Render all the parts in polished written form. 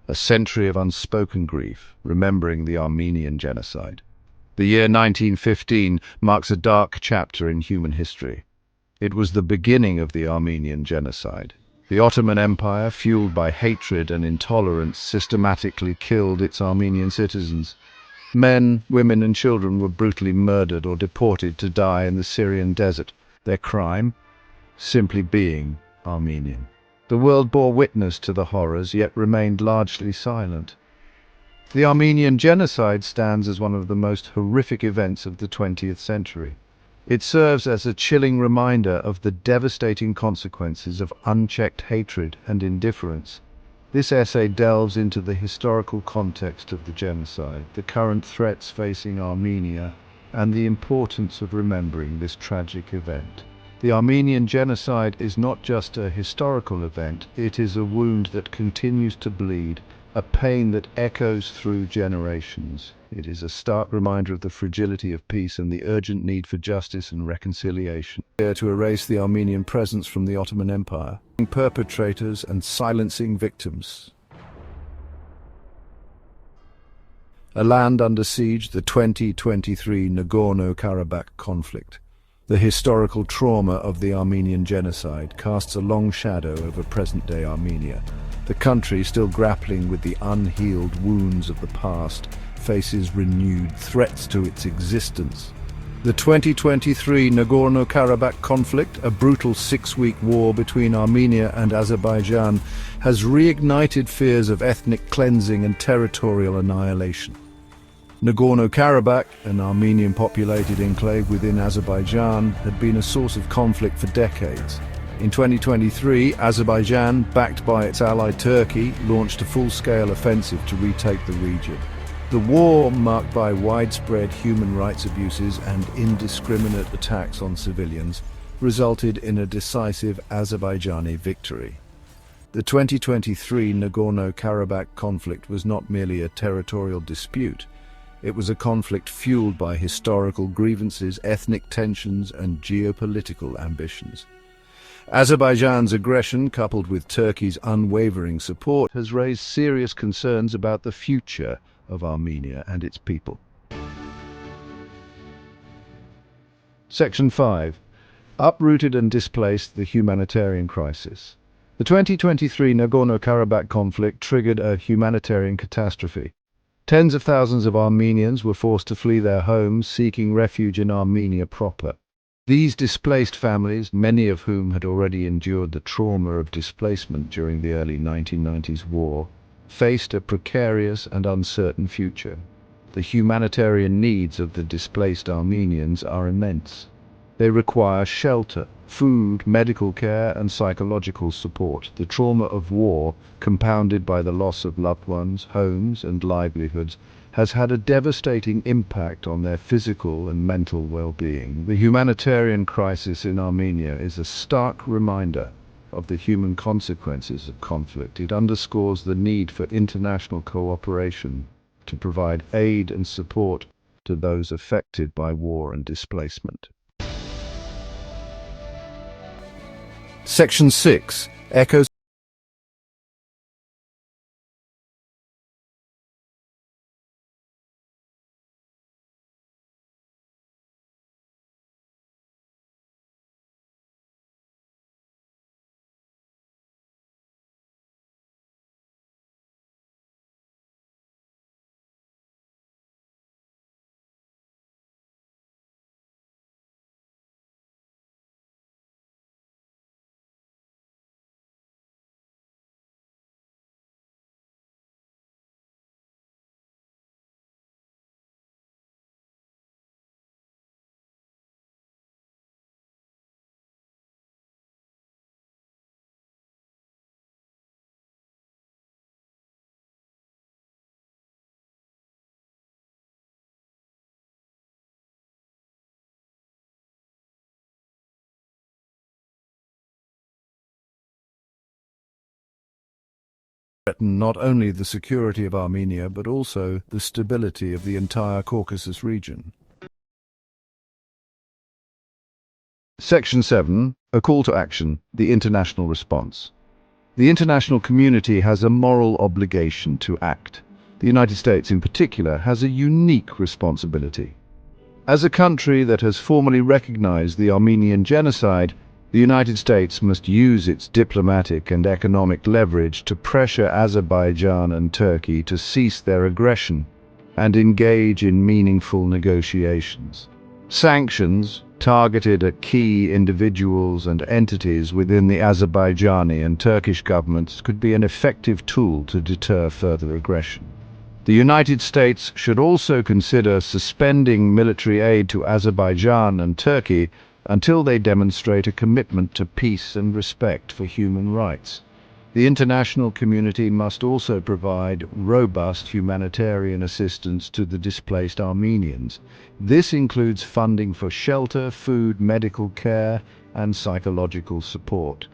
a century of unspoken grief, remembering the Armenian Genocide. The year 1915 marks a dark chapter in human history. It was the beginning of the Armenian Genocide. The Ottoman Empire, fueled by hatred and intolerance, systematically killed its Armenian citizens. Men, women and children were brutally murdered or deported to die in the Syrian desert. Their crime? Simply being Armenian. The world bore witness to the horrors, yet remained largely silent. The Armenian Genocide stands as one of the most horrific events of the 20th century. It serves as a chilling reminder of the devastating consequences of unchecked hatred and indifference. This essay delves into the historical context of the genocide, the current threats facing Armenia, and the importance of remembering this tragic event. The Armenian Genocide is not just a historical event, it is a wound that continues to bleed, a pain that echoes through generations. It is a stark reminder of the fragility of peace and the urgent need for justice and reconciliation. Here to erase the Armenian presence from the Ottoman Empire, perpetrators and silencing victims. A land under siege, the 2023 Nagorno-Karabakh conflict. The historical trauma of the Armenian Genocide casts a long shadow over present-day Armenia. The country, still grappling with the unhealed wounds of the past, faces renewed threats to its existence. The 2023 Nagorno-Karabakh conflict, a brutal 6-week war between Armenia and Azerbaijan, has reignited fears of ethnic cleansing and territorial annihilation. Nagorno-Karabakh, an Armenian-populated enclave within Azerbaijan, had been a source of conflict for decades. In 2023, Azerbaijan, backed by its ally Turkey, launched a full-scale offensive to retake the region. The war, marked by widespread human rights abuses and indiscriminate attacks on civilians, resulted in a decisive Azerbaijani victory. The 2023 Nagorno-Karabakh conflict was not merely a territorial dispute. It was a conflict fueled by historical grievances, ethnic tensions, and geopolitical ambitions. Azerbaijan's aggression, coupled with Turkey's unwavering support, has raised serious concerns about the future of Armenia and its people. Section 5. Uprooted and displaced, the humanitarian crisis. The 2023 Nagorno-Karabakh conflict triggered a humanitarian catastrophe. Tens of thousands of Armenians were forced to flee their homes, seeking refuge in Armenia proper. These displaced families, many of whom had already endured the trauma of displacement during the early 1990s war, faced a precarious and uncertain future. The humanitarian needs of the displaced Armenians are immense. They require shelter, food, medical care, and psychological support. The trauma of war, compounded by the loss of loved ones, homes, and livelihoods, has had a devastating impact on their physical and mental well-being. The humanitarian crisis in Armenia is a stark reminder of the human consequences of conflict. It underscores the need for international cooperation to provide aid and support to those affected by war and displacement. Section 6. Echoes. Threaten not only the security of Armenia, but also the stability of the entire Caucasus region. Section 7. A call to action, the international response. The international community has a moral obligation to act. The United States, in particular, has a unique responsibility. As a country that has formally recognized the Armenian Genocide, the United States must use its diplomatic and economic leverage to pressure Azerbaijan and Turkey to cease their aggression and engage in meaningful negotiations. Sanctions, targeted at key individuals and entities within the Azerbaijani and Turkish governments, could be an effective tool to deter further aggression. The United States should also consider suspending military aid to Azerbaijan and Turkey until they demonstrate a commitment to peace and respect for human rights. The international community must also provide robust humanitarian assistance to the displaced Armenians. This includes funding for shelter, food, medical care, and psychological support.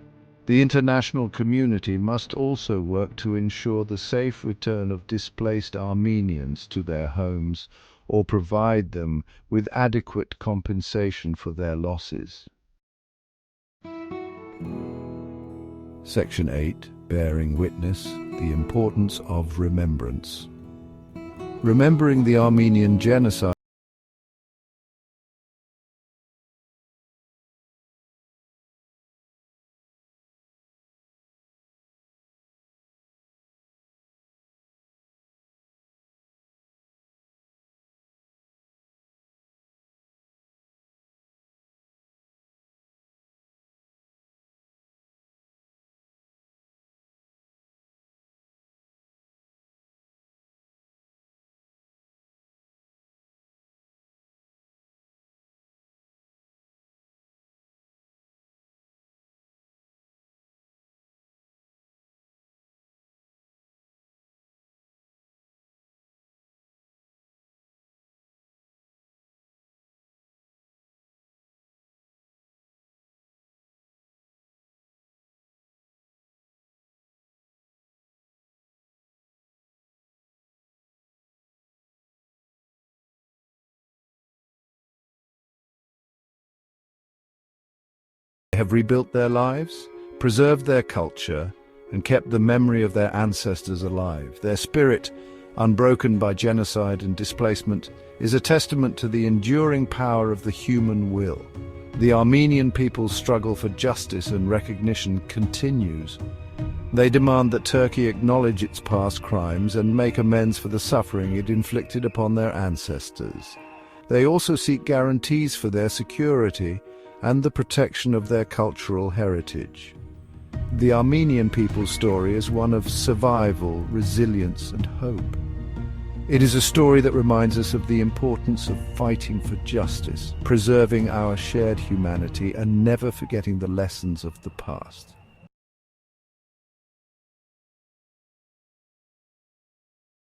The international community must also work to ensure the safe return of displaced Armenians to their homes or provide them with adequate compensation for their losses. Section 8. Bearing witness, the importance of remembrance. Remembering the Armenian Genocide have rebuilt their lives, preserved their culture, and kept the memory of their ancestors alive. Their spirit, unbroken by genocide and displacement, is a testament to the enduring power of the human will. The Armenian people's struggle for justice and recognition continues. They demand that Turkey acknowledge its past crimes and make amends for the suffering it inflicted upon their ancestors. They also seek guarantees for their security and the protection of their cultural heritage. The Armenian people's story is one of survival, resilience, and hope. It is a story that reminds us of the importance of fighting for justice, preserving our shared humanity, and never forgetting the lessons of the past.